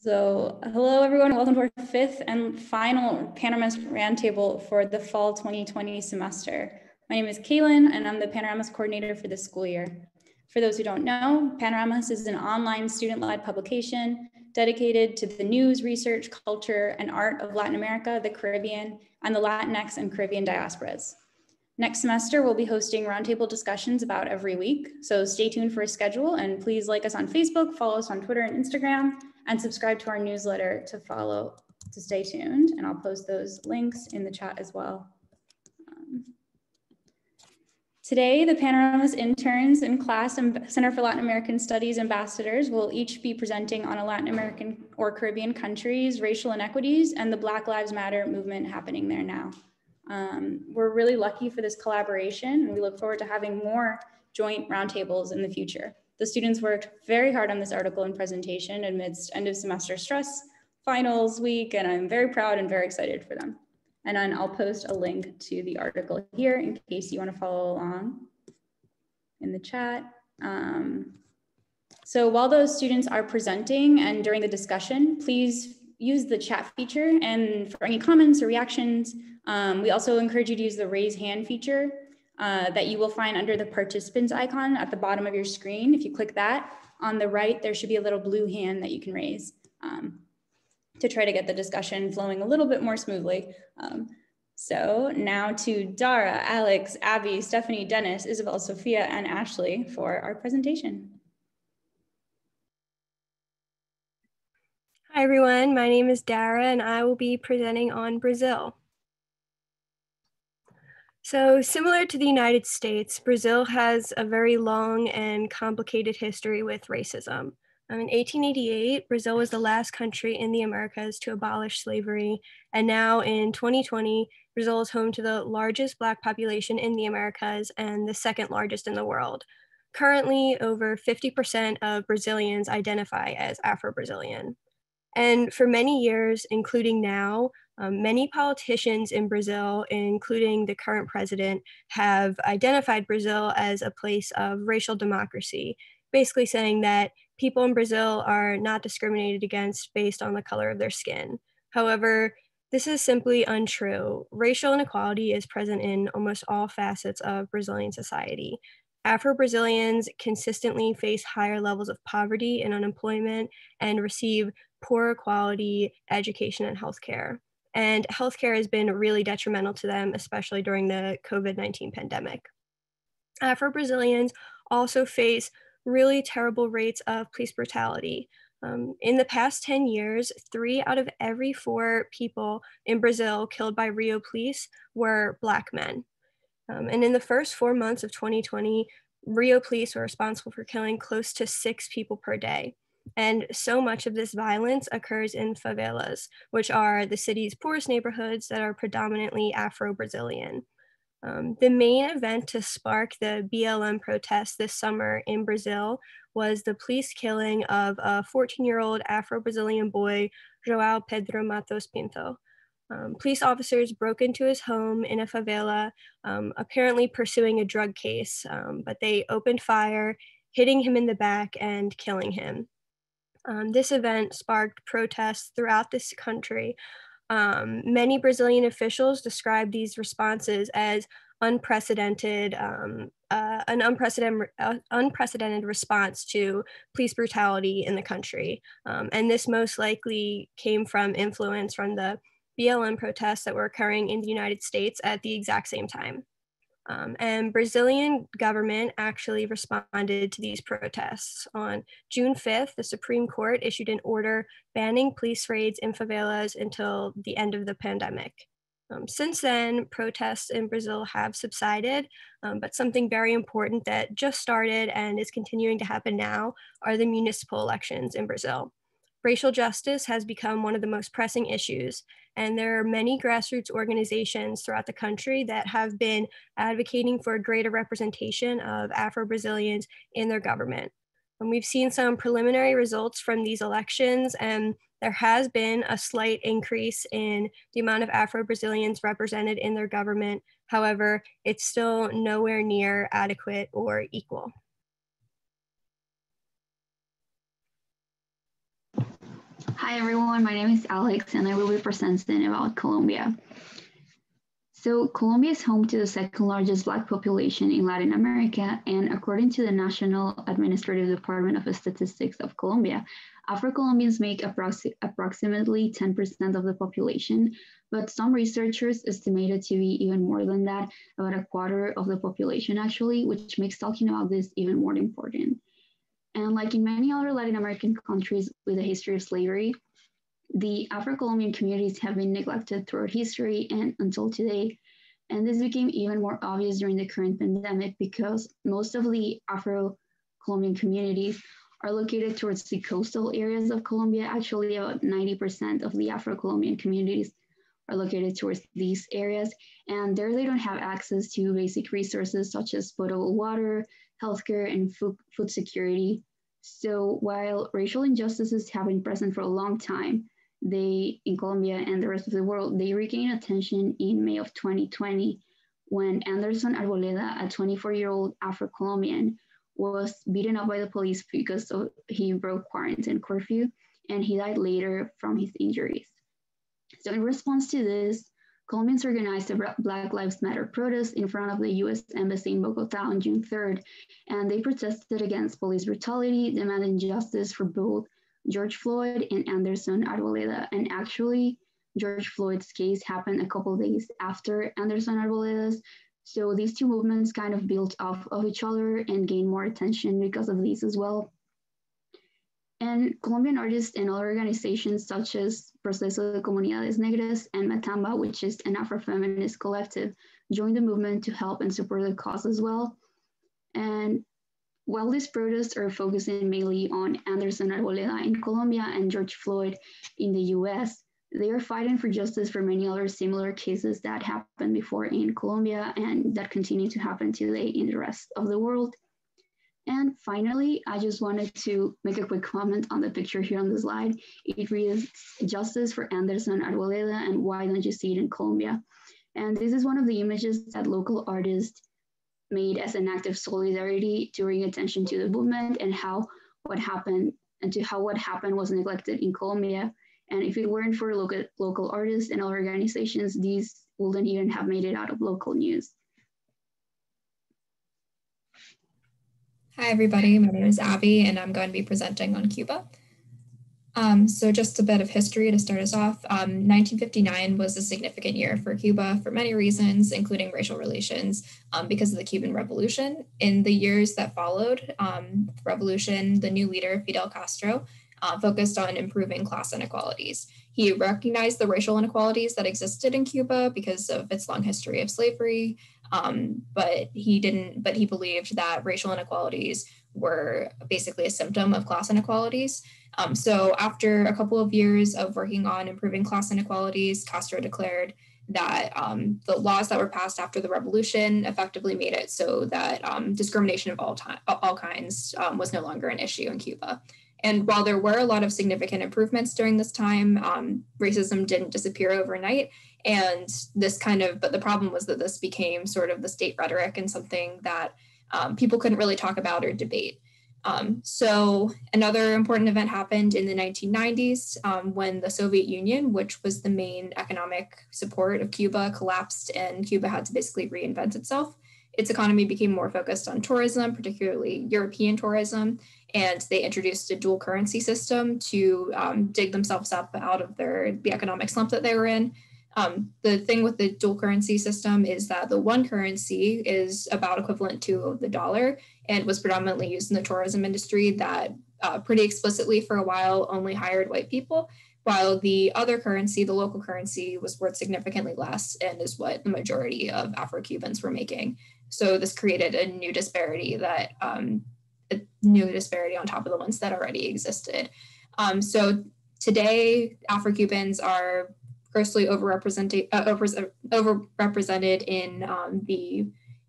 So hello everyone, welcome to our fifth and final Panoramas Roundtable for the fall 2020 semester. My name is Kaylin and I'm the Panoramas coordinator for this school year. For those who don't know, Panoramas is an online student-led publication dedicated to the news, research, culture, and art of Latin America, the Caribbean, and the Latinx and Caribbean diasporas. Next semester, we'll be hosting roundtable discussions about every week. So stay tuned for a schedule and please like us on Facebook, follow us on Twitter and Instagram, and subscribe to our newsletter to stay tuned. And I'll post those links in the chat as well. Today, the Panoramas Interns and CLAS Center for Latin American Studies Ambassadors will each be presenting on a Latin American or Caribbean countries, racial inequities, and the Black Lives Matter movement happening there now. We're really lucky for this collaboration, and we look forward to having more joint roundtables in the future. The students worked very hard on this article and presentation amidst end of semester stress, finals week, and I'm very proud and very excited for them. And then I'll post a link to the article here in case you want to follow along in the chat. So while those students are presenting and during the discussion, please use the chat feature, and for any comments or reactions, we also encourage you to use the raise hand feature that you will find under the participants icon at the bottom of your screen. If you click that, on the right, there should be a little blue hand that you can raise to try to get the discussion flowing a little bit more smoothly. So now to Dara, Alex, Abby, Stephanie, Dennis, Isabel, Sofia, and Ashley for our presentation. Hi everyone, my name is Dara and I will be presenting on Brazil. So similar to the United States, Brazil has a very long and complicated history with racism. In 1888, Brazil was the last country in the Americas to abolish slavery, and now in 2020, Brazil is home to the largest Black population in the Americas and the second largest in the world. Currently, over 50% of Brazilians identify as Afro-Brazilian. And for many years, including now, many politicians in Brazil, including the current president, have identified Brazil as a place of racial democracy, basically saying that people in Brazil are not discriminated against based on the color of their skin. However, this is simply untrue. Racial inequality is present in almost all facets of Brazilian society. Afro-Brazilians consistently face higher levels of poverty and unemployment and receive poor quality education and healthcare. And healthcare has been really detrimental to them, especially during the COVID-19 pandemic. Afro-Brazilians also face really terrible rates of police brutality. In the past 10 years, 3 out of every 4 people in Brazil killed by Rio police were Black men. And in the first 4 months of 2020, Rio police were responsible for killing close to 6 people per day. And so much of this violence occurs in favelas, which are the city's poorest neighborhoods that are predominantly Afro-Brazilian. The main event to spark the BLM protests this summer in Brazil was the police killing of a 14-year-old Afro-Brazilian boy, João Pedro Matos Pinto. Police officers broke into his home in a favela, apparently pursuing a drug case, but they opened fire, hitting him in the back and killing him. This event sparked protests throughout this country. Many Brazilian officials described these responses as unprecedented, an unprecedented response to police brutality in the country. And this most likely came from influence from the BLM protests that were occurring in the United States at the exact same time. And Brazilian government actually responded to these protests. On June 5th, the Supreme Court issued an order banning police raids in favelas until the end of the pandemic. Since then, protests in Brazil have subsided, but something very important that just started and is continuing to happen now are the municipal elections in Brazil. Racial justice has become one of the most pressing issues, and there are many grassroots organizations throughout the country that have been advocating for a greater representation of Afro-Brazilians in their government. And we've seen some preliminary results from these elections, and there has been a slight increase in the amount of Afro-Brazilians represented in their government. However, it's still nowhere near adequate or equal. Hi everyone, my name is Alex and I will be presenting about Colombia. So Colombia is home to the second largest Black population in Latin America, and according to the National Administrative Department of Statistics of Colombia, Afro-Colombians make approximately 10% of the population, but some researchers estimate it to be even more than that, about a quarter of the population actually, which makes talking about this even more important. And like in many other Latin American countries with a history of slavery, the Afro-Colombian communities have been neglected throughout history and until today. And this became even more obvious during the current pandemic because most of the Afro-Colombian communities are located towards the coastal areas of Colombia. Actually, about 90% of the Afro-Colombian communities are located towards these areas. And there they don't have access to basic resources such as potable water, healthcare, and food security. So while racial injustices have been present for a long time, in Colombia and the rest of the world, they regained attention in May of 2020 when Anderson Arboleda, a 24-year-old Afro-Colombian, was beaten up by the police because he broke quarantine curfew, and he died later from his injuries. So in response to this, Colombians organized a Black Lives Matter protest in front of the US Embassy in Bogota on June 3rd, and they protested against police brutality, demanding justice for both George Floyd and Anderson Arboleda. And actually, George Floyd's case happened a couple days after Anderson Arboleda's. So these two movements kind of built off of each other and gained more attention because of these as well. And Colombian artists and other organizations such as Proceso de Comunidades Negras and Matamba, which is an Afro-feminist collective, joined the movement to help and support the cause as well. And while these protests are focusing mainly on Anderson Arboleda in Colombia and George Floyd in the US, they are fighting for justice for many other similar cases that happened before in Colombia and that continue to happen today in the rest of the world. And finally, I just wanted to make a quick comment on the picture here on the slide. It reads, "Justice for Anderson Arboleda, and why don't you see it in Colombia?" And this is one of the images that local artists made as an act of solidarity to bring attention to the movement and what happened was neglected in Colombia. And if it weren't for local artists and other organizations, these wouldn't even have made it out of local news. Hi, everybody. My name is Abby, and I'm going to be presenting on Cuba. So just a bit of history to start us off. 1959 was a significant year for Cuba for many reasons, including racial relations, because of the Cuban Revolution. In the years that followed the revolution, the new leader, Fidel Castro, focused on improving class inequalities. He recognized the racial inequalities that existed in Cuba because of its long history of slavery, but he believed that racial inequalities were basically a symptom of class inequalities. So after a couple of years of working on improving class inequalities, Castro declared that the laws that were passed after the revolution effectively made it so that discrimination of all kinds was no longer an issue in Cuba. And while there were a lot of significant improvements during this time, racism didn't disappear overnight. And but the problem was that this became sort of the state rhetoric and something that people couldn't really talk about or debate. So another important event happened in the 1990s when the Soviet Union, which was the main economic support of Cuba, collapsed and Cuba had to basically reinvent itself. Its economy became more focused on tourism, particularly European tourism, and they introduced a dual currency system to dig themselves up out of the economic slump that they were in. The thing with the dual currency system is that the one currency is about equivalent to the dollar and was predominantly used in the tourism industry that pretty explicitly for a while only hired white people, while the other currency, the local currency, was worth significantly less and is what the majority of Afro-Cubans were making. So this created a new disparity on top of the ones that already existed. So today, Afro-Cubans are grossly overrepresented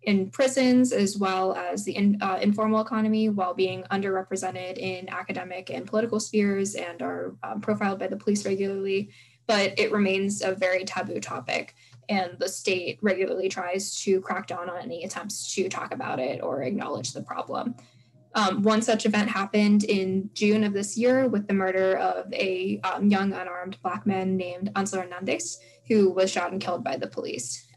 in prisons as well as the informal economy, while being underrepresented in academic and political spheres and are profiled by the police regularly. But it remains a very taboo topic, and the state regularly tries to crack down on any attempts to talk about it or acknowledge the problem. One such event happened in June of this year with the murder of a young unarmed Black man named Ansel Hernandez, who was shot and killed by the police.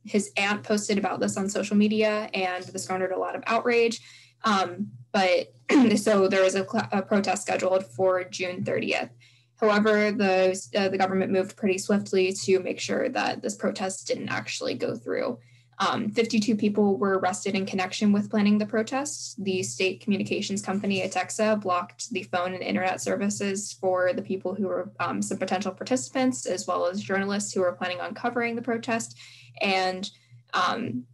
His aunt posted about this on social media, and this garnered a lot of outrage. But so there was a protest scheduled for June 30th. However, the government moved pretty swiftly to make sure that this protest didn't actually go through. 52 people were arrested in connection with planning the protests. The state communications company, Atexa, blocked the phone and internet services for the people who were some potential participants, as well as journalists who were planning on covering the protest. And the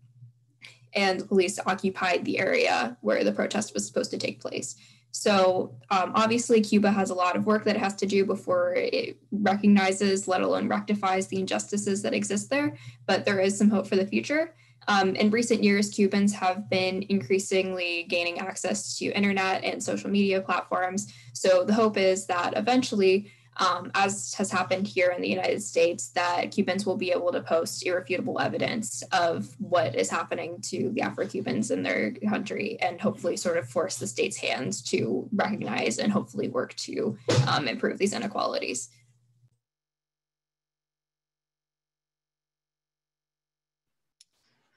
police occupied the area where the protest was supposed to take place. So obviously, Cuba has a lot of work that it has to do before it recognizes, let alone rectifies, the injustices that exist there. But there is some hope for the future. In recent years, Cubans have been increasingly gaining access to internet and social media platforms. So the hope is that eventually, as has happened here in the United States, that Cubans will be able to post irrefutable evidence of what is happening to the Afro-Cubans in their country, and hopefully sort of force the state's hands to recognize and hopefully work to improve these inequalities.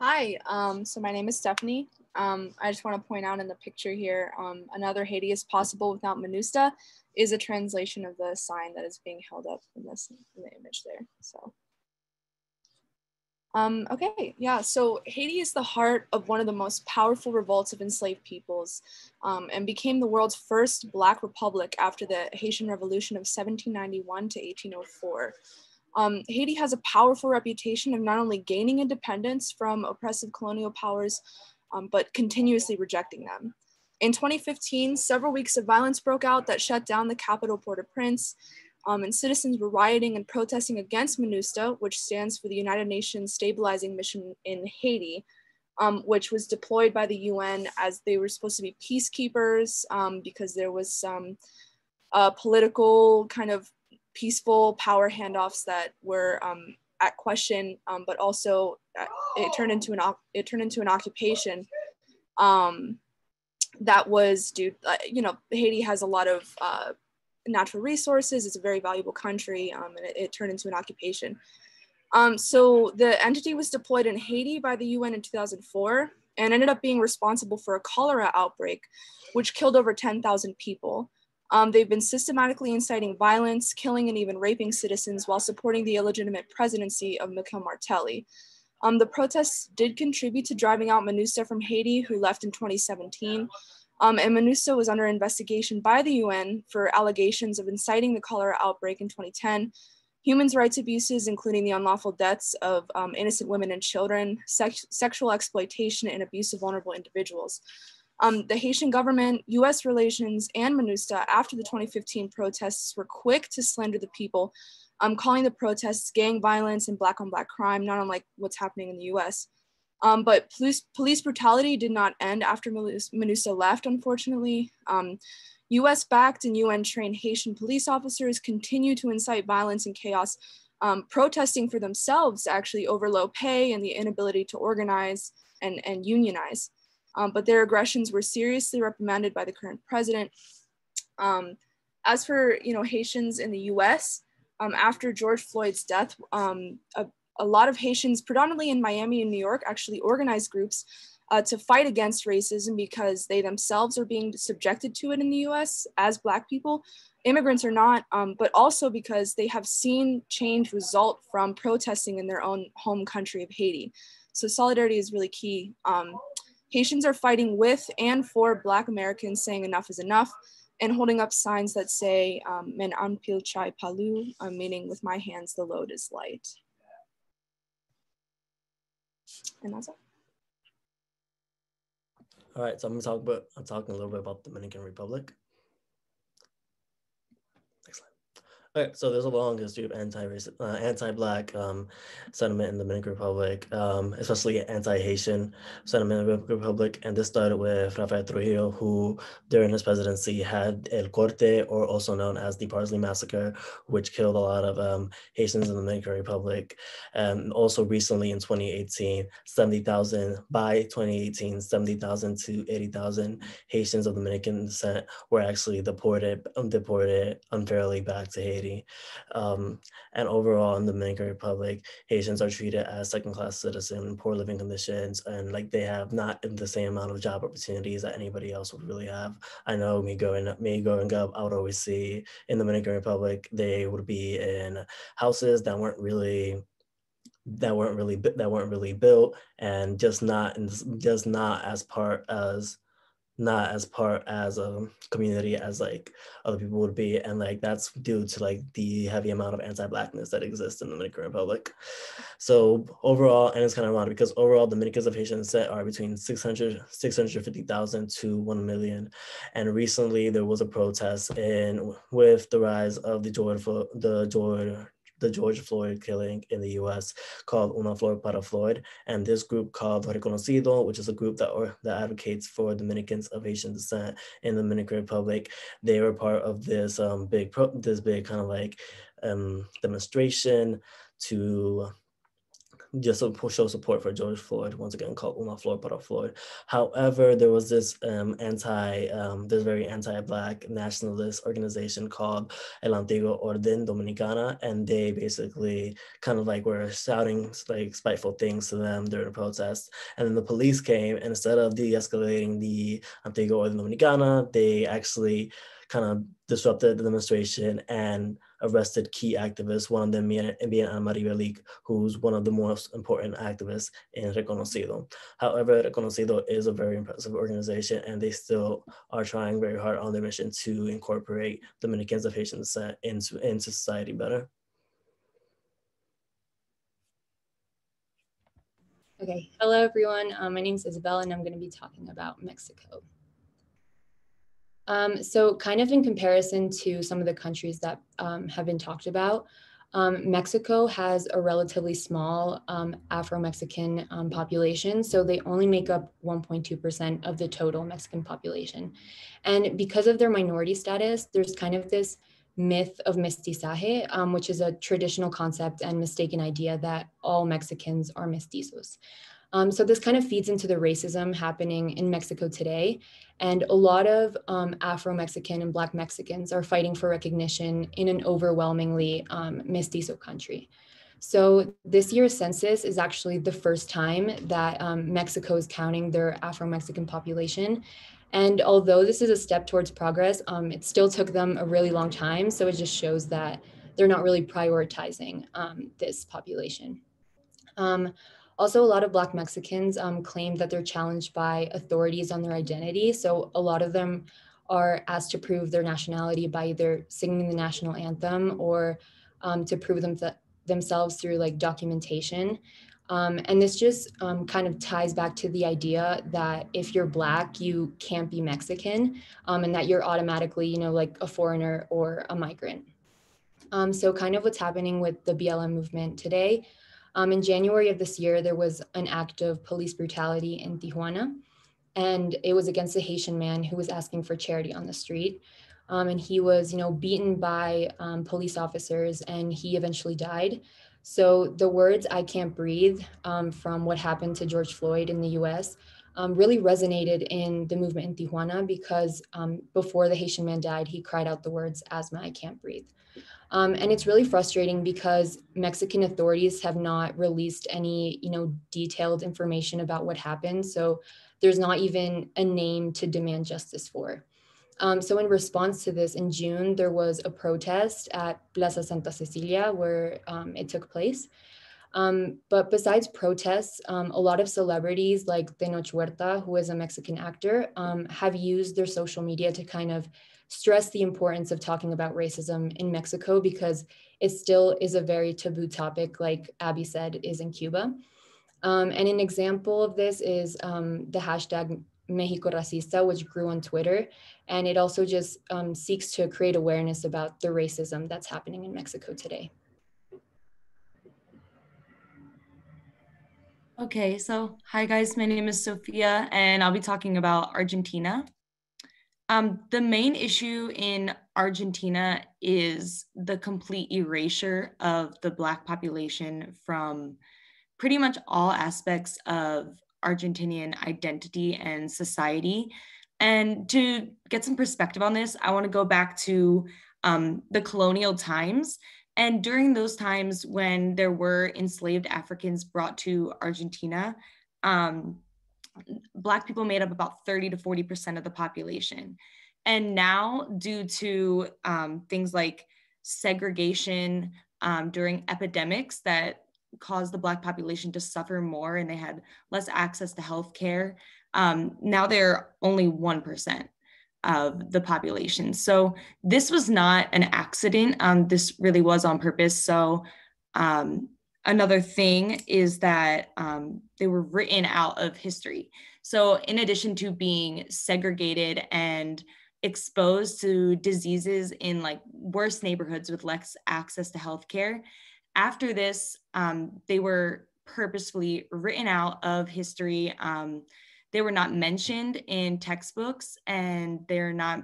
Hi, so my name is Stephanie. I just want to point out in the picture here, another Haiti is possible without MINUSTA is a translation of the sign that is being held up in the image there. So, okay, yeah, so Haiti is the heart of one of the most powerful revolts of enslaved peoples, and became the world's first Black republic after the Haitian Revolution of 1791 to 1804. Haiti has a powerful reputation of not only gaining independence from oppressive colonial powers, but continuously rejecting them. In 2015, several weeks of violence broke out that shut down the capital Port-au-Prince, and citizens were rioting and protesting against MINUSTA, which stands for the United Nations Stabilizing Mission in Haiti, which was deployed by the UN as they were supposed to be peacekeepers, because there was some political kind of peaceful power handoffs that were at question, but also it turned into an occupation that was due. Haiti has a lot of natural resources. It's a very valuable country, and it turned into an occupation. So the entity was deployed in Haiti by the UN in 2004 and ended up being responsible for a cholera outbreak, which killed over 10,000 people. They've been systematically inciting violence, killing and even raping citizens while supporting the illegitimate presidency of Michel Martelly. The protests did contribute to driving out MINUSTA from Haiti, who left in 2017. And MINUSTA was under investigation by the UN for allegations of inciting the cholera outbreak in 2010, human rights abuses, including the unlawful deaths of innocent women and children, sexual exploitation and abuse of vulnerable individuals. The Haitian government, US relations, and MINUSTA after the 2015 protests were quick to slander the people, calling the protests gang violence and black on black crime, not unlike what's happening in the US. But police brutality did not end after MINUSTA left, unfortunately. US-backed and UN-trained Haitian police officers continue to incite violence and chaos, protesting for themselves actually over low pay and the inability to organize and unionize. But their aggressions were seriously reprimanded by the current president. As for Haitians in the US, after George Floyd's death, a lot of Haitians, predominantly in Miami and New York, actually organized groups to fight against racism because they themselves are being subjected to it in the US as Black people. Immigrants are not, but also because they have seen change result from protesting in their own home country of Haiti. So solidarity is really key. Haitians are fighting with and for Black Americans, saying enough is enough, and holding up signs that say, "Men anpil chai palu," meaning with my hands, the load is light. And that's it. All right, so I'm talking a little bit about the Dominican Republic. Next slide. Okay, so there's a long history of anti-Black sentiment in the Dominican Republic, especially anti-Haitian sentiment in the Dominican Republic. And this started with Rafael Trujillo, who during his presidency had El Corte, or also known as the Parsley Massacre, which killed a lot of Haitians in the Dominican Republic. And also recently in 2018, 70,000 to 80,000 Haitians of Dominican descent were actually deported unfairly back to Haiti. And overall in the Dominican Republic, Haitians are treated as second-class citizens in poor living conditions, and like they have not the same amount of job opportunities that anybody else would really have. I know me growing up, I would always see in the Dominican Republic, they would be in houses that weren't really built, and just not as part as a community as like other people would be, and like that's due to like the heavy amount of anti-Blackness that exists in the Dominican Republic. So overall, and it's kind of ironic because overall Dominicans of Haitian descent are between 650,000 to 1 million. And recently there was a protest with the rise of the George Floyd killing in the US called Una Flor para Floyd. And this group called Reconocido, which is a group that advocates for Dominicans of Haitian descent in the Dominican Republic, they were part of this big kind of like demonstration to just show support for George Floyd, once again called Una Flor para Floyd. However, there was this very anti-Black nationalist organization called El Antiguo Orden Dominicana, and they basically kind of like were shouting like spiteful things to them during the protest. And then the police came, and instead of de-escalating the Antiguo Orden Dominicana, they actually kind of disrupted the demonstration and arrested key activists, one of them being Ana Maria Leak, who's one of the most important activists in Reconocido. However, Reconocido is a very impressive organization, and they still are trying very hard on their mission to incorporate Dominicans of Haitian descent into society better. Okay, hello everyone. My name is Isabel, and I'm going to be talking about Mexico. So kind of in comparison to some of the countries that have been talked about, Mexico has a relatively small Afro-Mexican population, so they only make up 1.2% of the total Mexican population. And because of their minority status, there's kind of this myth of mestizaje, which is a traditional concept and mistaken idea that all Mexicans are mestizos. So this kind of feeds into the racism happening in Mexico today. And a lot of Afro-Mexican and Black Mexicans are fighting for recognition in an overwhelmingly mestizo country. So this year's census is actually the first time that Mexico is counting their Afro-Mexican population. And although this is a step towards progress, it still took them a really long time. So it just shows that they're not really prioritizing this population. Also, a lot of Black Mexicans claim that they're challenged by authorities on their identity. So a lot of them are asked to prove their nationality by either singing the national anthem or to prove themselves through like documentation. And this just kind of ties back to the idea that if you're Black, you can't be Mexican, and that you're automatically, like a foreigner or a migrant. So kind of what's happening with the BLM movement today. In January of this year, there was an act of police brutality in Tijuana, and it was against a Haitian man who was asking for charity on the street. And he was, beaten by police officers, and he eventually died. So the words "I can't breathe" from what happened to George Floyd in the US really resonated in the movement in Tijuana because before the Haitian man died, he cried out the words "asthma, I can't breathe." And it's really frustrating because Mexican authorities have not released any, detailed information about what happened. So there's not even a name to demand justice for. So in response to this, in June, there was a protest at Plaza Santa Cecilia where it took place. But besides protests, a lot of celebrities like Tenoch Huerta, who is a Mexican actor, have used their social media to kind of stress the importance of talking about racism in Mexico because it still is a very taboo topic, like Abby said, is in Cuba. And an example of this is the hashtag Mexico Racista, which grew on Twitter. And it also just seeks to create awareness about the racism that's happening in Mexico today. Okay, so hi guys, my name is Sofia and I'll be talking about Argentina. The main issue in Argentina is the complete erasure of the Black population from pretty much all aspects of Argentinian identity and society. And to get some perspective on this, I want to go back to the colonial times. And during those times when there were enslaved Africans brought to Argentina, Black people made up about 30 to 40% of the population. And now, due to things like segregation during epidemics that caused the Black population to suffer more and they had less access to healthcare, now they're only 1% of the population. So this was not an accident. This really was on purpose. So another thing is that they were written out of history. So in addition to being segregated and exposed to diseases in like worse neighborhoods with less access to healthcare, after this, they were purposefully written out of history. They were not mentioned in textbooks and they're not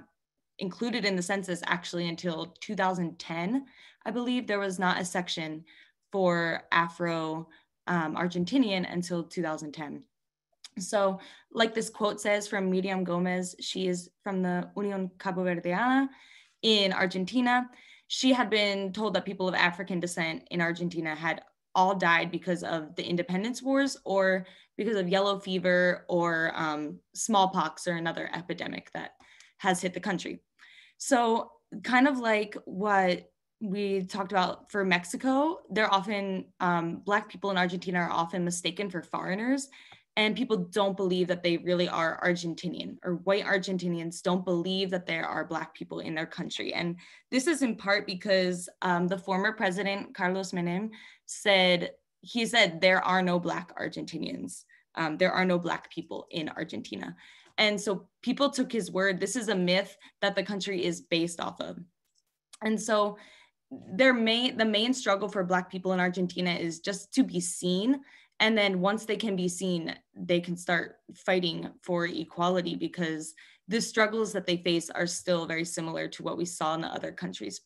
included in the census actually until 2010. I believe there was not a section for Afro-Argentinian until 2010. So like this quote says from Miriam Gomez, she is from the Unión Caboverdiana in Argentina. She had been told that people of African descent in Argentina had all died because of the independence wars or because of yellow fever or smallpox or another epidemic that has hit the country. So kind of like what we talked about for Mexico, they're often, Black people in Argentina are often mistaken for foreigners, and people don't believe that they really are Argentinian, or white Argentinians don't believe that there are Black people in their country. And this is in part because the former president, Carlos Menem, said there are no Black Argentinians. There are no Black people in Argentina. And so people took his word. This is a myth that the country is based off of. And so the main struggle for Black people in Argentina is just to be seen. And then once they can be seen, they can start fighting for equality, because the struggles that they face are still very similar to what we saw in the other countries.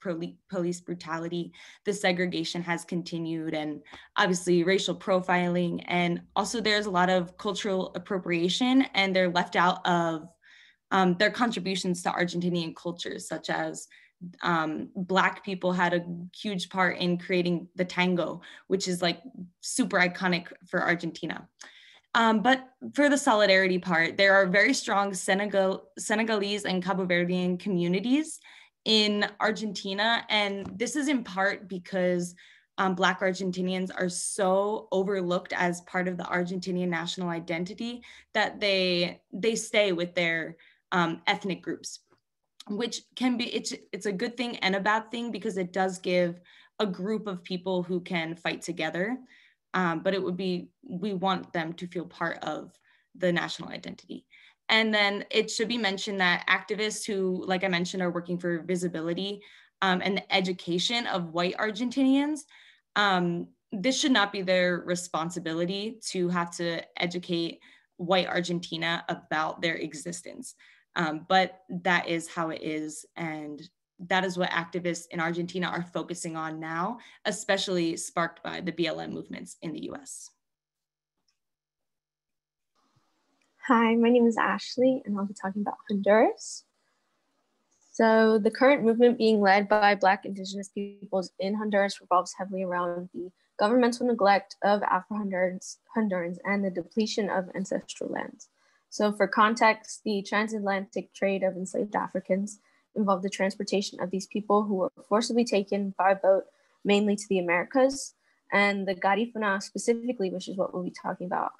Police brutality, the segregation has continued, and obviously racial profiling. And also there's a lot of cultural appropriation, and they're left out of their contributions to Argentinian cultures, such as Black people had a huge part in creating the tango, which is like super iconic for Argentina. But for the solidarity part, there are very strong Senegalese and Cabo Verdean communities in Argentina. And this is in part because Black Argentinians are so overlooked as part of the Argentinian national identity that they stay with their ethnic groups, which can be, it's a good thing and a bad thing, because it does give a group of people who can fight together. But we want them to feel part of the national identity. And then it should be mentioned that activists who, like I mentioned, are working for visibility and the education of white Argentinians, this should not be their responsibility to have to educate white Argentina about their existence. But that is how it is. And that is what activists in Argentina are focusing on now, especially sparked by the BLM movements in the US. Hi, my name is Ashley, and I'll be talking about Honduras. So the current movement being led by Black Indigenous peoples in Honduras revolves heavily around the governmental neglect of Afro-Hondurans and the depletion of ancestral lands. So for context, the transatlantic trade of enslaved Africans involved the transportation of these people who were forcibly taken by boat, mainly to the Americas. And the Garifuna specifically, which is what we'll be talking about,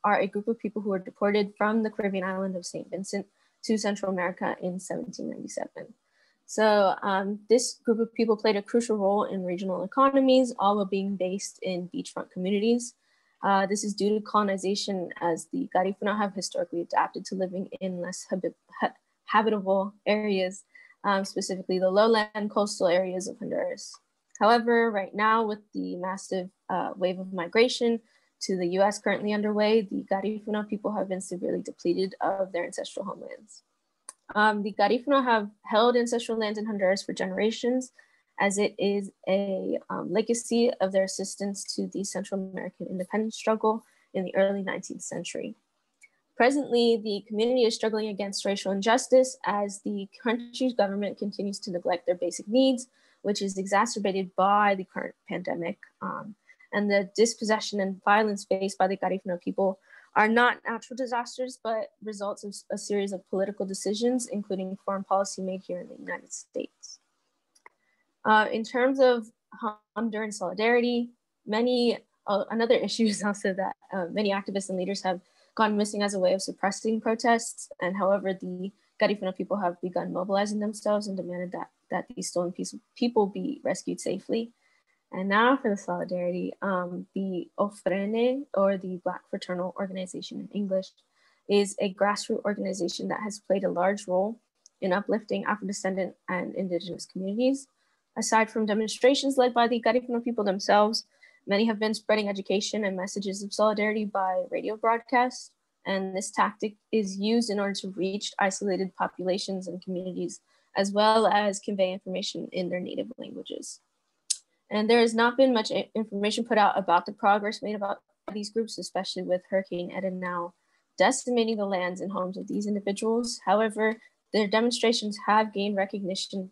are a group of people who were deported from the Caribbean island of St. Vincent to Central America in 1797. So this group of people played a crucial role in regional economies, all while being based in beachfront communities. This is due to colonization, as the Garifuna have historically adapted to living in less habitable areas, specifically the lowland coastal areas of Honduras. However, right now, with the massive wave of migration to the US currently underway, the Garifuna people have been severely depleted of their ancestral homelands. The Garifuna have held ancestral lands in Honduras for generations, as it is a legacy of their assistance to the Central American independence struggle in the early 19th century. Presently, the community is struggling against racial injustice as the country's government continues to neglect their basic needs, which is exacerbated by the current pandemic. And the dispossession and violence faced by the Garifuna people are not natural disasters, but results of a series of political decisions, including foreign policy made here in the United States. In terms of Honduran solidarity, another issue is also that many activists and leaders have gone missing as a way of suppressing protests. And however, the Garifuna people have begun mobilizing themselves and demanded that these stolen people be rescued safely. And now for the solidarity, the Ofrene, or the Black Fraternal Organization in English, is a grassroots organization that has played a large role in uplifting Afro-descendant and indigenous communities. Aside from demonstrations led by the Garifuna people themselves, many have been spreading education and messages of solidarity by radio broadcasts. And this tactic is used in order to reach isolated populations and communities, as well as convey information in their native languages. And there has not been much information put out about the progress made about these groups, especially with Hurricane Eta now decimating the lands and homes of these individuals. However, their demonstrations have gained recognition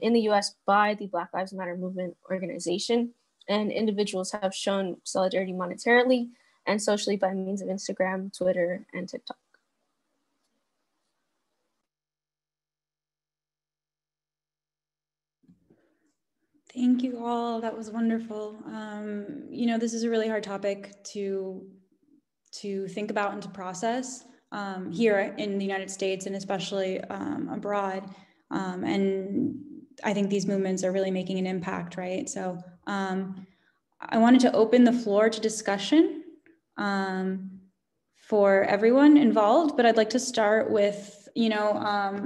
in the US by the Black Lives Matter movement organization, and individuals have shown solidarity monetarily and socially by means of Instagram, Twitter, and TikTok. Thank you all, that was wonderful. You know, this is a really hard topic to think about and to process here in the United States and especially abroad. And I think these movements are really making an impact, right? So I wanted to open the floor to discussion for everyone involved, but I'd like to start with, you know,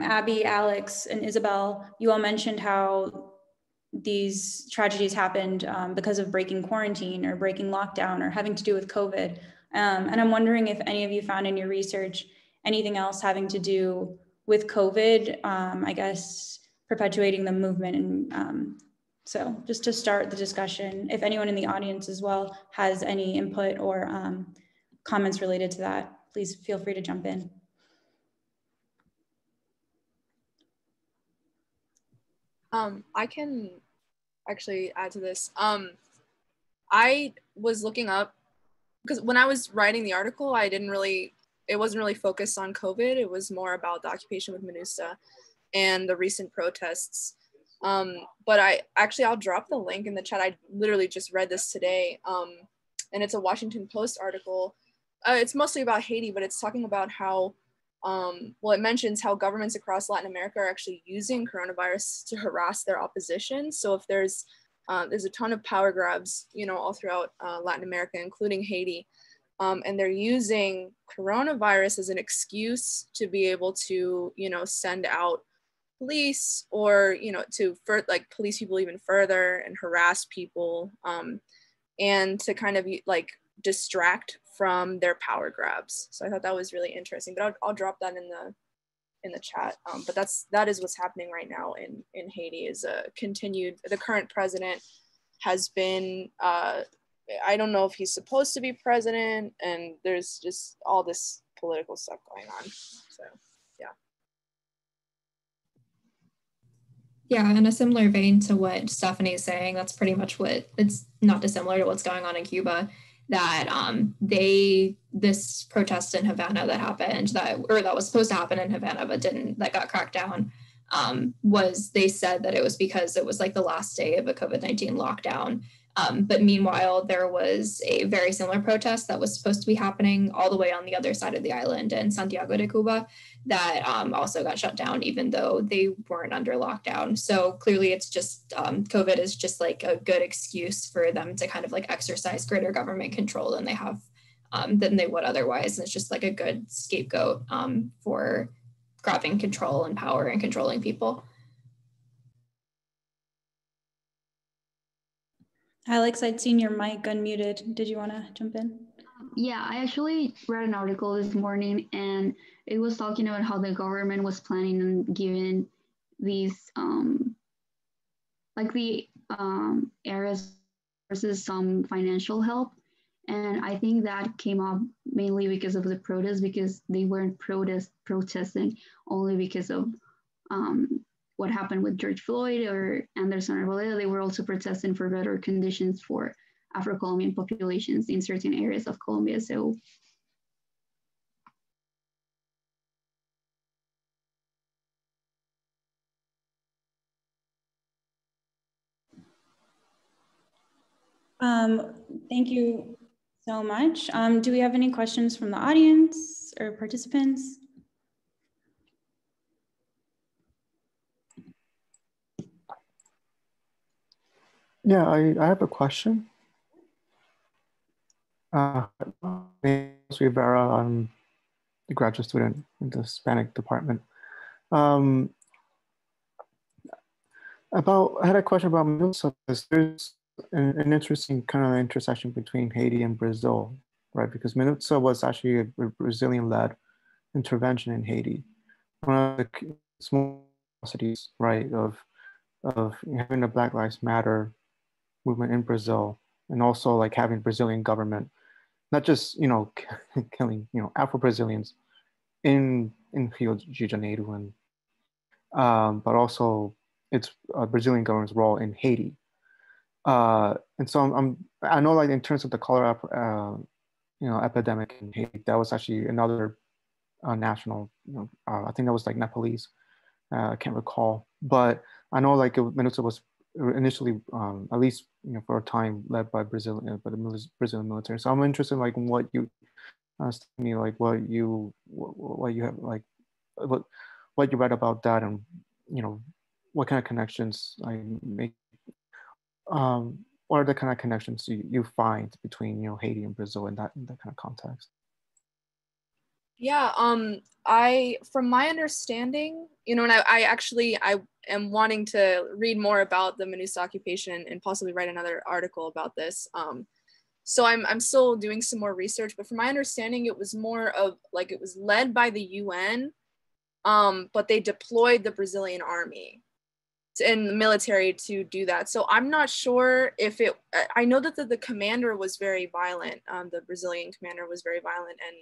Abby, Alex, and Isabel. You all mentioned how these tragedies happened because of breaking quarantine or breaking lockdown or having to do with COVID. And I'm wondering if any of you found in your research anything else having to do with COVID, I guess, perpetuating the movement. And so just to start the discussion, if anyone in the audience as well has any input or comments related to that, please feel free to jump in. I can actually add to this. I was looking up, because when I was writing the article, it wasn't really focused on COVID. It was more about the occupation with MINUSTA and the recent protests. But I'll drop the link in the chat. I literally just read this today. And it's a Washington Post article. It's mostly about Haiti, but it's talking about how, it mentions how governments across Latin America are actually using coronavirus to harass their opposition. So if there's a ton of power grabs, you know, all throughout Latin America, including Haiti. And they're using coronavirus as an excuse to be able to, you know, send out police or, you know, to police people even further and harass people and to kind of like distract from their power grabs. So I thought that was really interesting, but I'll drop that in the chat. But that is what's happening right now in Haiti is the current president has been, I don't know if he's supposed to be president, and there's just all this political stuff going on. So, yeah. Yeah, in a similar vein to what Stephanie is saying, that's pretty much it's not dissimilar to what's going on in Cuba, that this protest in Havana that happened, that was supposed to happen in Havana, but that got cracked down, they said that it was because it was like the last day of a COVID-19 lockdown. But meanwhile, there was a very similar protest that was supposed to be happening all the way on the other side of the island in Santiago de Cuba that also got shut down, even though they weren't under lockdown. So clearly it's just, COVID is just like a good excuse for them to kind of like exercise greater government control than they have, than they would otherwise. And it's just like a good scapegoat for grabbing control and power and controlling people. Alex, I'd seen your mic unmuted. Did you want to jump in? Yeah, I actually read an article this morning, and it was talking about how the government was planning on giving these like the areas versus some financial help. And I think that came up mainly because of the protests, because they weren't protesting only because of what happened with George Floyd or Anderson Arboleda. They were also protesting for better conditions for Afro-Colombian populations in certain areas of Colombia. So thank you so much. Do we have any questions from the audience or participants? Yeah, I have a question. My name is Rivera. I'm a graduate student in the Hispanic department. I had a question about Minusa. There's an interesting kind of intersection between Haiti and Brazil, right? Because Minusa was actually a Brazilian-led intervention in Haiti. One of the small cities, right, of having the Black Lives Matter movement in Brazil, and also like having Brazilian government, not just, you know, killing, you know, Afro-Brazilians in Rio de Janeiro, and but also it's Brazilian government's role in Haiti. And so I know, like, in terms of the cholera, you know, epidemic in Haiti, that was actually another national, you know, I think that was like Nepalese. I can't recall, but I know like Minusa was initially, at least, you know, for a time, led by by the Brazilian military. So I'm interested in like what you, like what you have, like what you read about that, and you know what kind of connections I make. What are the kind of connections you find between, you know, Haiti and Brazil in that kind of context? Yeah, from my understanding, you know, and I am wanting to read more about the Minusa occupation and possibly write another article about this. So I'm still doing some more research, but from my understanding, it was more of like, it was led by the UN, but they deployed the Brazilian army and the military to do that. So I'm not sure if I know that the commander was very violent. The Brazilian commander was very violent, and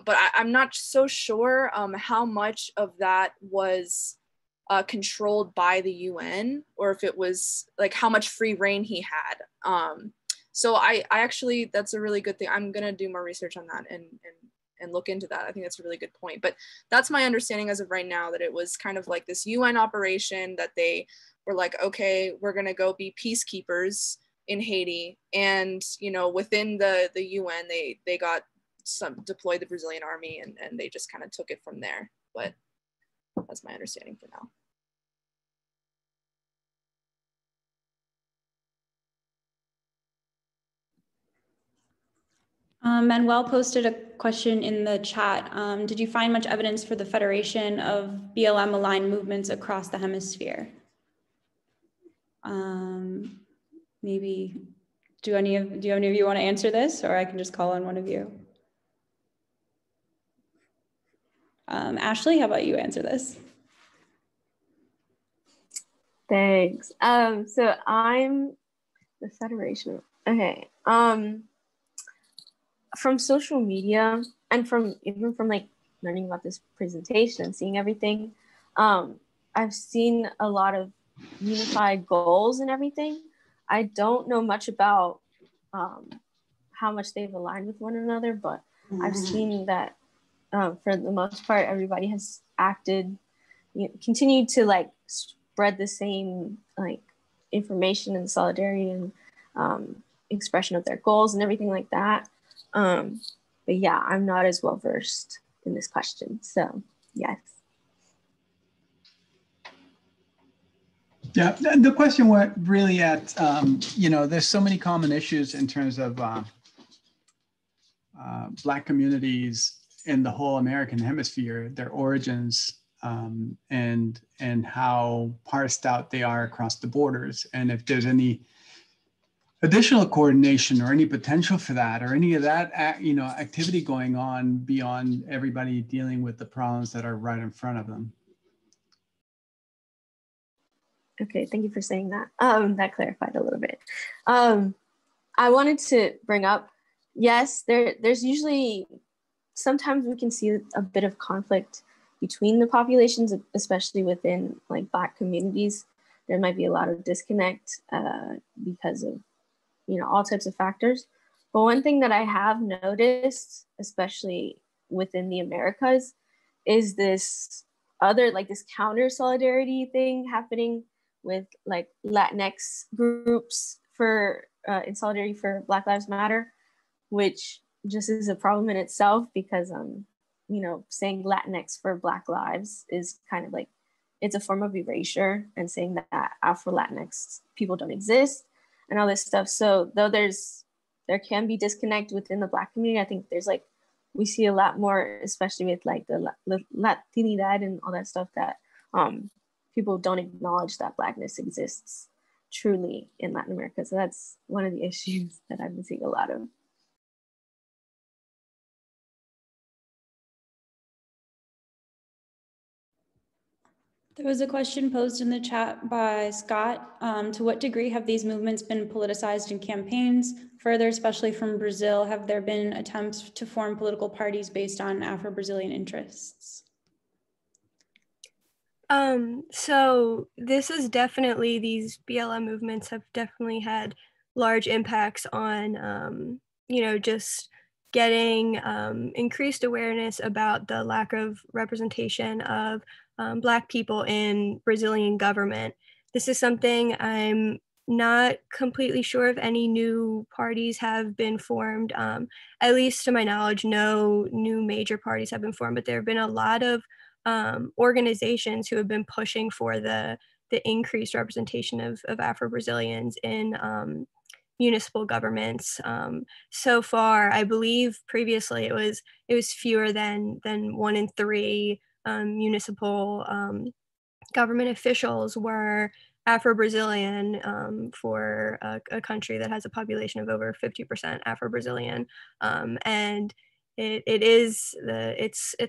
but I'm not so sure how much of that was controlled by the UN, or if it was like how much free reign he had. So I actually, that's a really good thing. I'm gonna do more research on that and look into that. I think that's a really good point. But that's my understanding as of right now, that it was kind of like this UN operation that they were like, okay, we're gonna go be peacekeepers in Haiti. And, you know, within the UN, they got deployed the Brazilian army, and they just kind of took it from there. But that's my understanding for now. Manuel posted a question in the chat. Did you find much evidence for the federation of BLM-aligned movements across the hemisphere? Maybe, do any of you want to answer this, or I can just call on one of you? Ashley, how about you answer this? Thanks. So I'm the federation. Okay. From social media and even from like learning about this presentation, seeing everything, I've seen a lot of unified goals and everything. I don't know much about how much they've aligned with one another, but I've seen that for the most part, everybody has acted, continued to like spread the same like information and solidarity and expression of their goals and everything like that. But yeah, I'm not as well versed in this question, so yes. Yeah, the question was really at, there's so many common issues in terms of Black communities in the whole American hemisphere, their origins, and how parsed out they are across the borders. And if there's any additional coordination or any potential for that, or any of that, activity going on beyond everybody dealing with the problems that are right in front of them. Okay, thank you for saying that. That clarified a little bit. I wanted to bring up, yes, there's usually, sometimes we can see a bit of conflict between the populations, especially within like Black communities. There might be a lot of disconnect because of, all types of factors. But one thing that I have noticed, especially within the Americas, is this this counter solidarity thing happening with like Latinx groups for in solidarity for Black Lives Matter, which just is a problem in itself because saying Latinx for Black lives is kind of like, it's a form of erasure, and saying that Afro Latinx people don't exist and all this stuff. So though there can be disconnect within the Black community, I think there's like, we see a lot more, especially with like the Latinidad and all that stuff, that people don't acknowledge that Blackness exists truly in Latin America. So that's one of the issues that I've been seeing a lot of. There was a question posed in the chat by Scott. To what degree have these movements been politicized in campaigns? Further, especially from Brazil, have there been attempts to form political parties based on Afro-Brazilian interests? So this is definitely, these BLM movements have definitely had large impacts on, just getting increased awareness about the lack of representation of Black people in Brazilian government. This is something I'm not completely sure if any new parties have been formed. At least to my knowledge, no new major parties have been formed, but there have been a lot of organizations who have been pushing for the increased representation of Afro-Brazilians in municipal governments. So far, I believe previously it was fewer than 1 in 3 municipal government officials were Afro-Brazilian for a country that has a population of over 50% Afro-Brazilian, and it's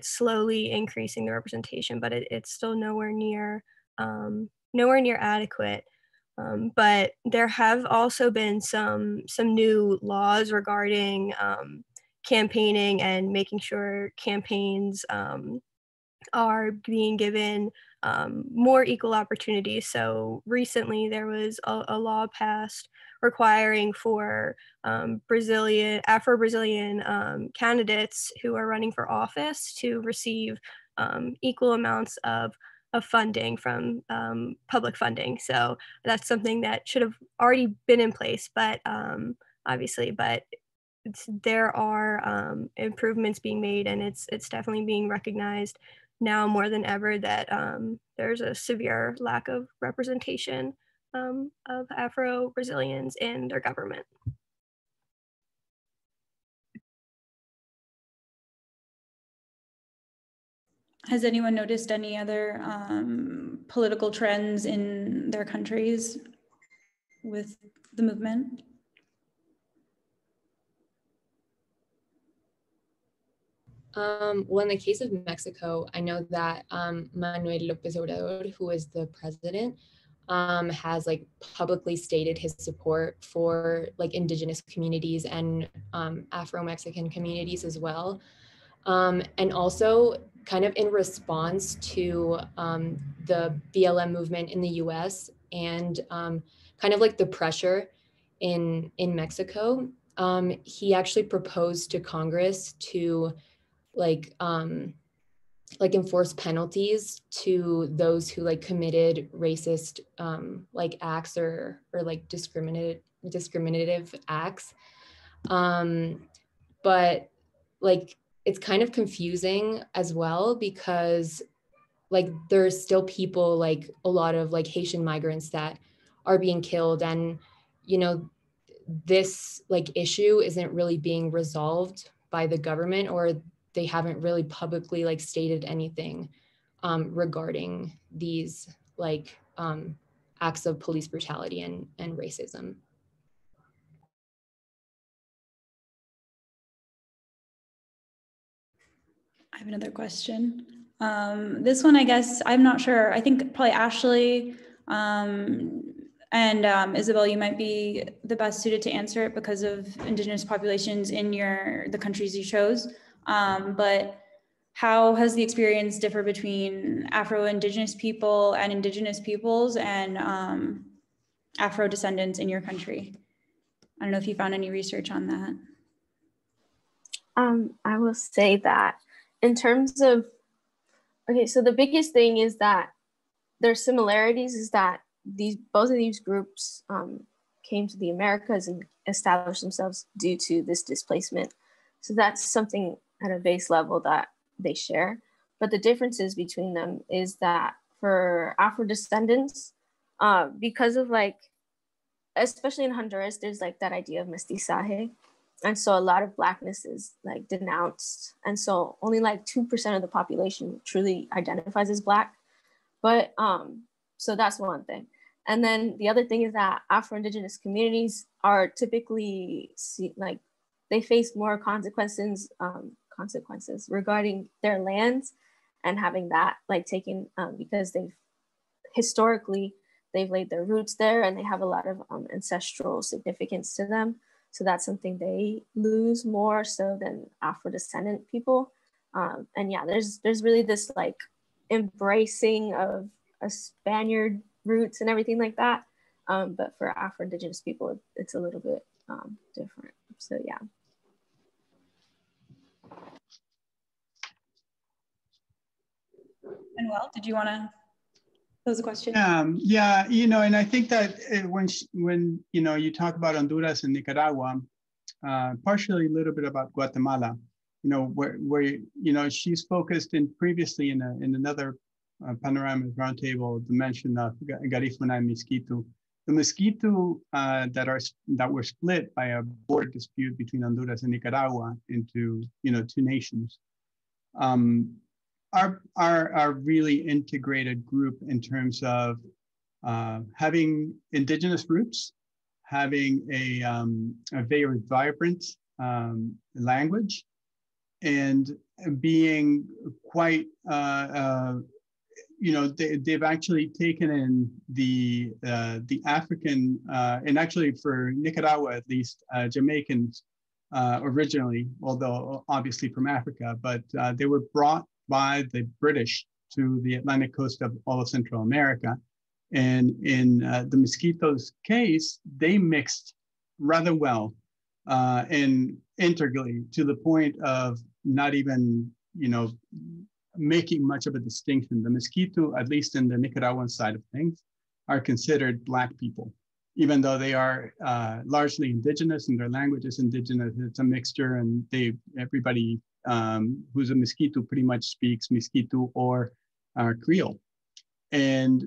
slowly increasing the representation, but it's still nowhere near adequate. But there have also been some new laws regarding campaigning and making sure campaigns are being given more equal opportunities. So recently there was a law passed requiring for Afro-Brazilian candidates who are running for office to receive equal amounts of funding from public funding. So that's something that should have already been in place, but there are improvements being made, and it's definitely being recognized now more than ever that there's a severe lack of representation of Afro-Brazilians in their government. Has anyone noticed any other political trends in their countries with the movement? Well, in the case of Mexico, I know that Manuel López Obrador, who is the president, has like publicly stated his support for like indigenous communities and Afro-Mexican communities as well. And also kind of in response to the BLM movement in the US and kind of like the pressure in Mexico, he actually proposed to Congress to like enforce penalties to those who like committed racist like acts or like discriminative acts. But like it's kind of confusing as well, because like there's still people, like a lot of like Haitian migrants that are being killed, and you know, this like issue isn't really being resolved by the government, or they haven't really publicly like stated anything regarding these like acts of police brutality and racism. I have another question. This one, I guess, I'm not sure. I think probably Ashley and Isabel, you might be the best suited to answer it because of Indigenous populations in the countries you chose. But how has the experience differed between Afro-Indigenous people and Indigenous peoples and Afro-descendants in your country? I don't know if you found any research on that. I will say that in terms of, okay, so the biggest thing is that there's similarities is that both of these groups came to the Americas and established themselves due to this displacement. So that's something at a base level that they share. But the differences between them is that for Afro-descendants, because of like, especially in Honduras, there's like that idea of mestizaje. And so a lot of Blackness is like denounced. And so only like 2% of the population truly identifies as Black. But so that's one thing. And then the other thing is that Afro-Indigenous communities are typically like they face more consequences regarding their lands and having that like taken because historically they've laid their roots there and they have a lot of ancestral significance to them. So that's something they lose more so than Afro-descendant people. And yeah, there's really this like embracing of a Spaniard roots and everything like that. But for Afro-Indigenous people, it's a little bit different. So yeah. And well, did you want to pose a question? Yeah, you know, and I think that when you know, you talk about Honduras and Nicaragua, partially a little bit about Guatemala, you know, where you know, she's focused in previously in another Panorama Roundtable dimension of Garifuna and Miskito. The Miskito that were split by a border dispute between Honduras and Nicaragua into, you know, two nations, are really integrated group in terms of having indigenous roots, having a very vibrant language, and being quite, you know, they've actually taken in the African, and actually for Nicaragua at least, Jamaicans originally, although obviously from Africa, but they were brought by the British to the Atlantic coast of all of Central America. And in the Miskitos case, they mixed rather well and integrally to the point of not even, you know, making much of a distinction. The Miskito, at least in the Nicaraguan side of things, are considered Black people, even though they are largely indigenous and their language is indigenous. It's a mixture, and everybody who's a Miskito pretty much speaks Miskito or Creole. And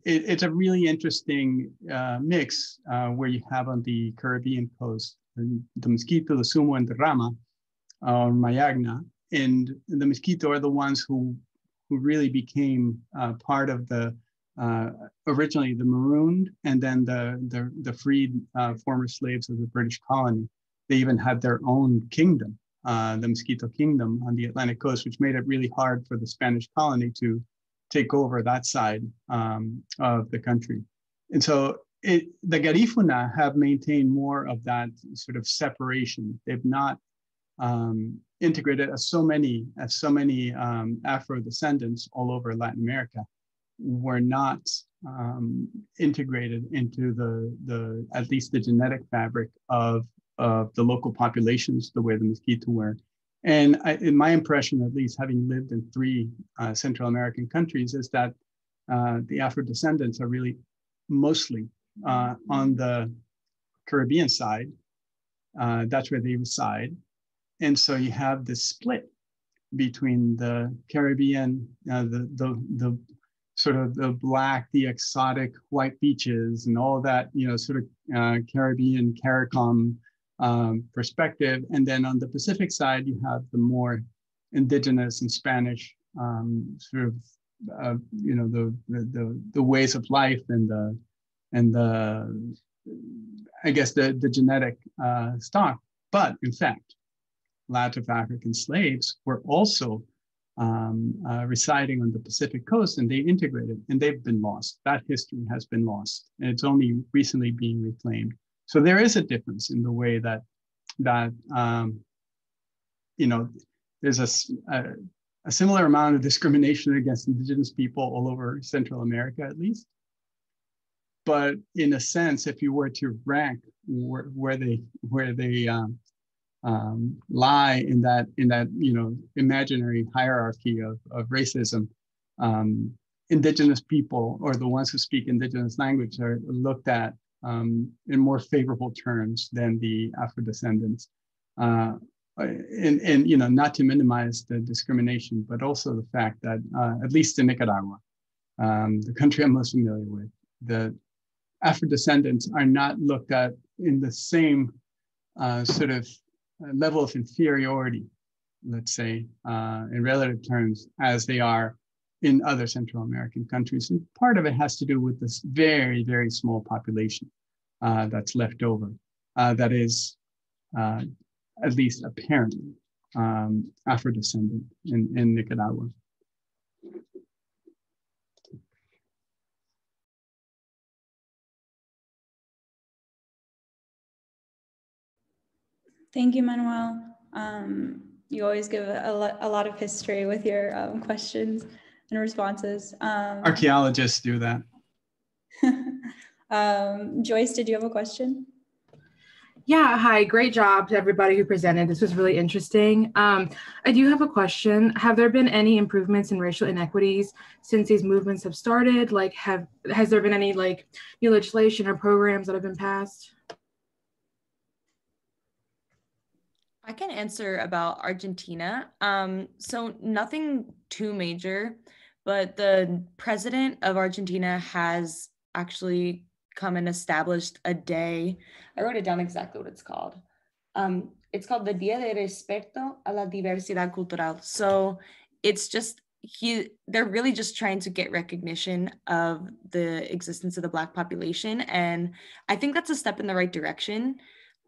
it's a really interesting mix where you have on the Caribbean coast, the Miskito, the Sumo, and the Rama, or Mayagna. And the Miskito are the ones who really became part of the, originally the marooned, and then the freed former slaves of the British colony. They even had their own kingdom, the Mosquito Kingdom on the Atlantic coast, which made it really hard for the Spanish colony to take over that side of the country. And so the Garifuna have maintained more of that sort of separation. They've not integrated as so many Afro descendants all over Latin America were not integrated into the at least the genetic fabric of the local populations the way the Mosquito were. And in my impression, at least having lived in 3 Central American countries, is that the Afro descendants are really mostly on the Caribbean side. That's where they reside. and so you have this split between the Caribbean, the sort of the black, the exotic white beaches and all that, sort of Caribbean, CARICOM perspective. And then on the Pacific side, you have the more indigenous and Spanish sort of, the ways of life and the I guess the genetic stock. But in fact, lots of African slaves were also residing on the Pacific coast, and they integrated, and they've been lost. That history has been lost, and it's only recently being reclaimed. So there is a difference in the way that there's a similar amount of discrimination against indigenous people all over Central America, at least. But in a sense, if you were to rank where they lie in that imaginary hierarchy of racism, indigenous people, or the ones who speak indigenous language, are looked at in more favorable terms than the Afro-descendants. And not to minimize the discrimination, but also the fact that at least in Nicaragua, the country I'm most familiar with, the Afro-descendants are not looked at in the same sort of level of inferiority, let's say, in relative terms, as they are in other Central American countries. And part of it has to do with this very, very small population that's left over, that is at least apparently Afro-descendant in Nicaragua. Thank you, Manuel. You always give a lot of history with your questions and responses. Archaeologists do that. Joyce, did you have a question? Yeah, hi, great job to everybody who presented. This was really interesting. I do have a question. Have there been any improvements in racial inequities since these movements have started? Like, has there been any new legislation or programs that have been passed? I can answer about Argentina. So nothing too major, but the president of Argentina has actually come and established a day. I wrote it down exactly what it's called. It's called the Día de Respeto a la Diversidad Cultural. So it's just, they're really just trying to get recognition of the existence of the Black population. And I think that's a step in the right direction.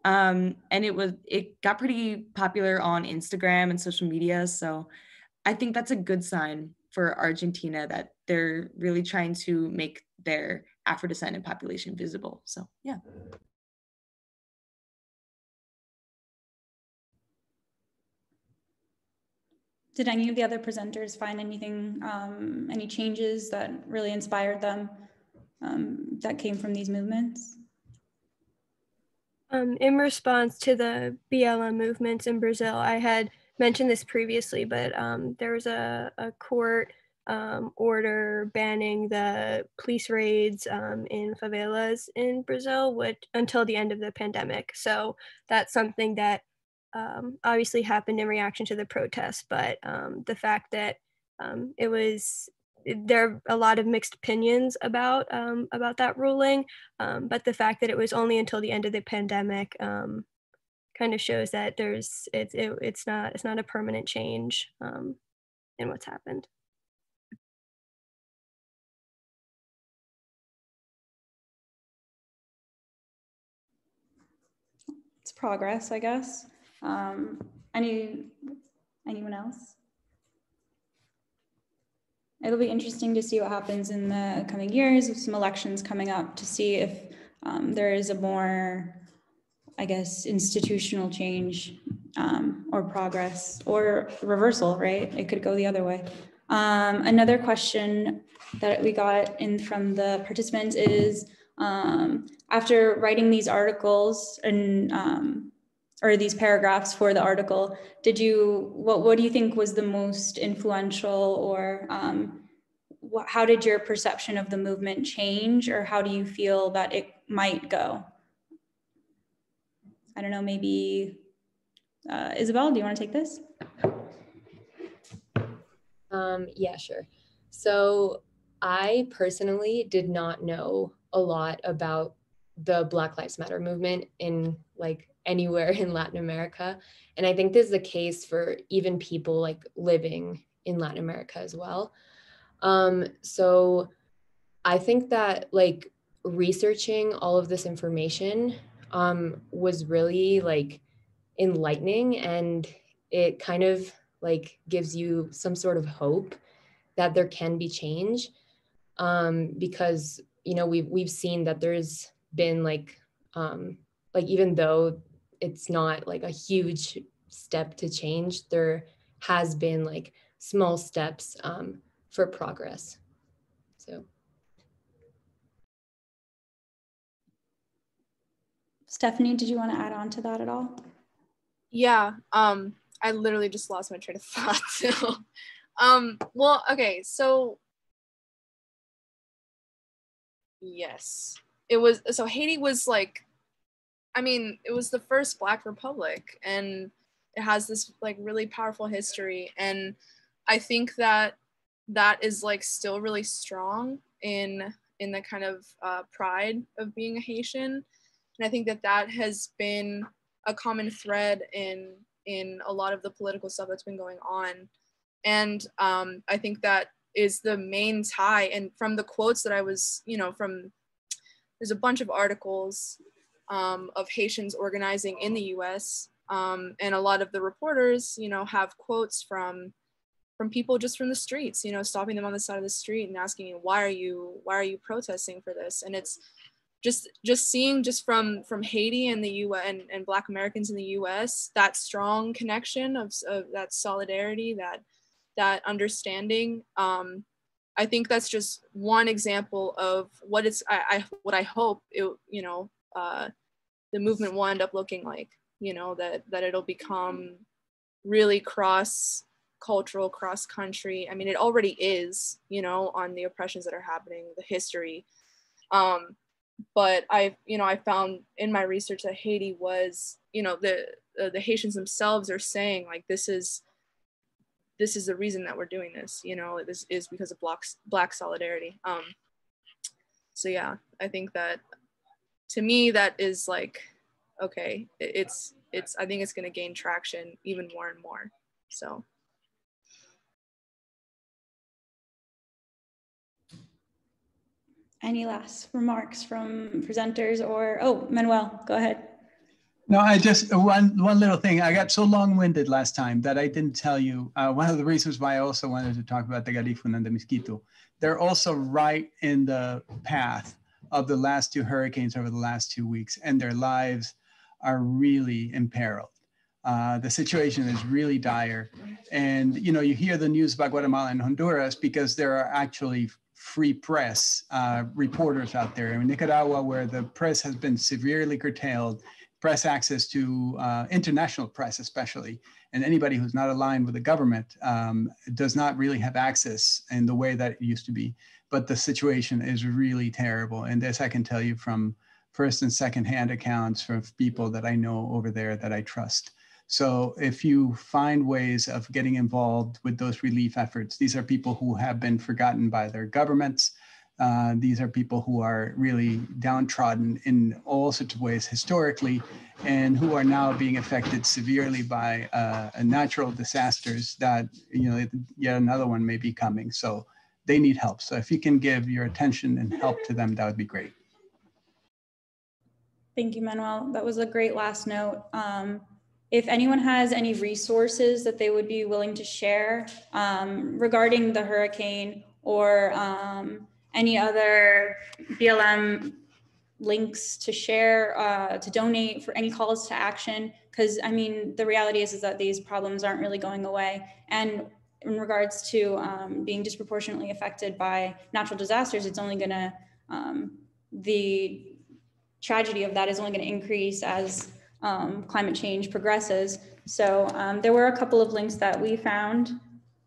And it got pretty popular on Instagram and social media. So I think that's a good sign for Argentina that they're really trying to make their Afro-descendant population visible. So yeah. Did any of the other presenters find anything, any changes that really inspired them that came from these movements? In response to the BLM movements in Brazil, I had mentioned this previously, but there was a court order banning the police raids in favelas in Brazil until the end of the pandemic. So that's something that obviously happened in reaction to the protests, but the fact that there are a lot of mixed opinions about that ruling, but the fact that it was only until the end of the pandemic kind of shows that it's not a permanent change in what's happened. It's progress, I guess. Anyone else? It'll be interesting to see what happens in the coming years with some elections coming up to see if there is a more, I guess, institutional change or progress or reversal, right? It could go the other way. Another question that we got in from the participants is, after writing these articles and or these paragraphs for the article, what do you think was the most influential, or how did your perception of the movement change, or how do you feel that it might go? I don't know, maybe Isabel, do you want to take this? Yeah, sure. So I personally did not know a lot about the Black Lives Matter movement in like anywhere in Latin America. And I think this is the case for even people like living in Latin America as well. So I think that like researching all of this information was really like enlightening, and it kind of like gives you some sort of hope that there can be change, because you know we've seen that there's been like even though it's not like a huge step to change, there has been like small steps for progress. So Stephanie, did you want to add on to that at all? Yeah, I literally just lost my train of thought. So, well, okay, so yes, it was, so Haiti was like, I mean, it was the first Black republic, and it has this like really powerful history. And I think that that is like still really strong in the kind of pride of being a Haitian. And I think that that has been a common thread in a lot of the political stuff that's been going on. And I think that is the main tie. And from the quotes that I was, you know, from, there's a bunch of articles of Haitians organizing in the US. And a lot of the reporters, you know, have quotes from people just from the streets, you know, stopping them on the side of the street and asking you, why are you protesting for this? And it's just seeing just from Haiti and the US and Black Americans in the US, that strong connection of that solidarity, that understanding. I think that's just one example of what it's, what I hope it, you know, the movement will end up looking like, you know, that it'll become really cross-cultural, cross-country. I mean, it already is, you know, on the oppressions that are happening, the history. But I found in my research that Haiti was, you know, the Haitians themselves are saying like, this is the reason that we're doing this, you know, this is because of Black solidarity. So yeah, I think that, to me, that is like, okay, it's I think it's going to gain traction even more and more. So. Any last remarks from presenters, or, oh, Manuel, go ahead. No, I just, one little thing. I got so long-winded last time that I didn't tell you. One of the reasons why I also wanted to talk about the Garifuna and the Mosquito, they're also right in the path of the last two hurricanes over the last 2 weeks, and their lives are really imperiled. The situation is really dire. And, you know, you hear the news about Guatemala and Honduras because there are actually free press reporters out there. In Nicaragua, where the press has been severely curtailed, press access to international press especially, and anybody who's not aligned with the government does not really have access in the way that it used to be. But the situation is really terrible. And this I can tell you from first and second hand accounts from people that I know over there that I trust. So if you find ways of getting involved with those relief efforts, these are people who have been forgotten by their governments. These are people who are really downtrodden in all sorts of ways historically, and who are now being affected severely by natural disasters that, you know, yet another one may be coming. So they need help. So if you can give your attention and help to them, that would be great. Thank you, Manuel. That was a great last note. If anyone has any resources that they would be willing to share regarding the hurricane, or any other BLM links to share, to donate, for any calls to action, because I mean, the reality is that these problems aren't really going away. And in regards to being disproportionately affected by natural disasters, it's only gonna, the tragedy of that is only gonna increase as climate change progresses. So there were a couple of links that we found.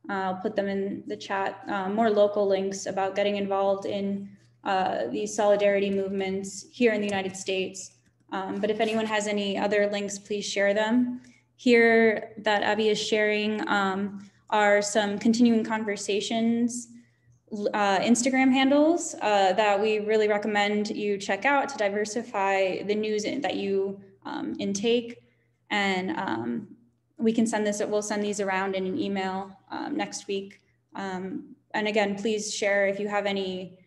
I'll put them in the chat, more local links about getting involved in these solidarity movements here in the United States. But if anyone has any other links, please share them. here that Abby is sharing are some continuing conversations Instagram handles that we really recommend you check out to diversify the news that you intake. And we can we'll send these around in an email next week. And again, please share if you have any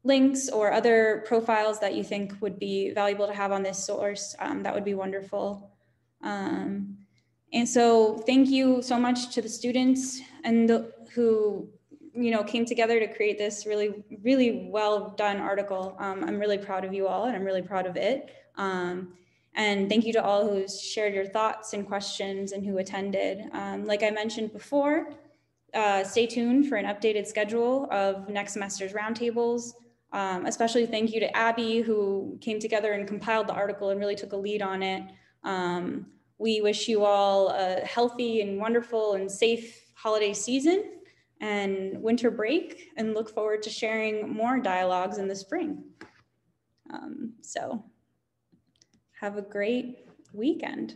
links or other profiles that you think would be valuable to have on this source. That would be wonderful. And so thank you so much to the students and who came together to create this really, really well done article. I'm really proud of you all, and I'm really proud of it. And thank you to all who shared your thoughts and questions and who attended. Like I mentioned before, stay tuned for an updated schedule of next semester's roundtables. Especially thank you to Abby, who came together and compiled the article and really took a lead on it. We wish you all a healthy and wonderful and safe holiday season and winter break, and look forward to sharing more dialogues in the spring. So have a great weekend.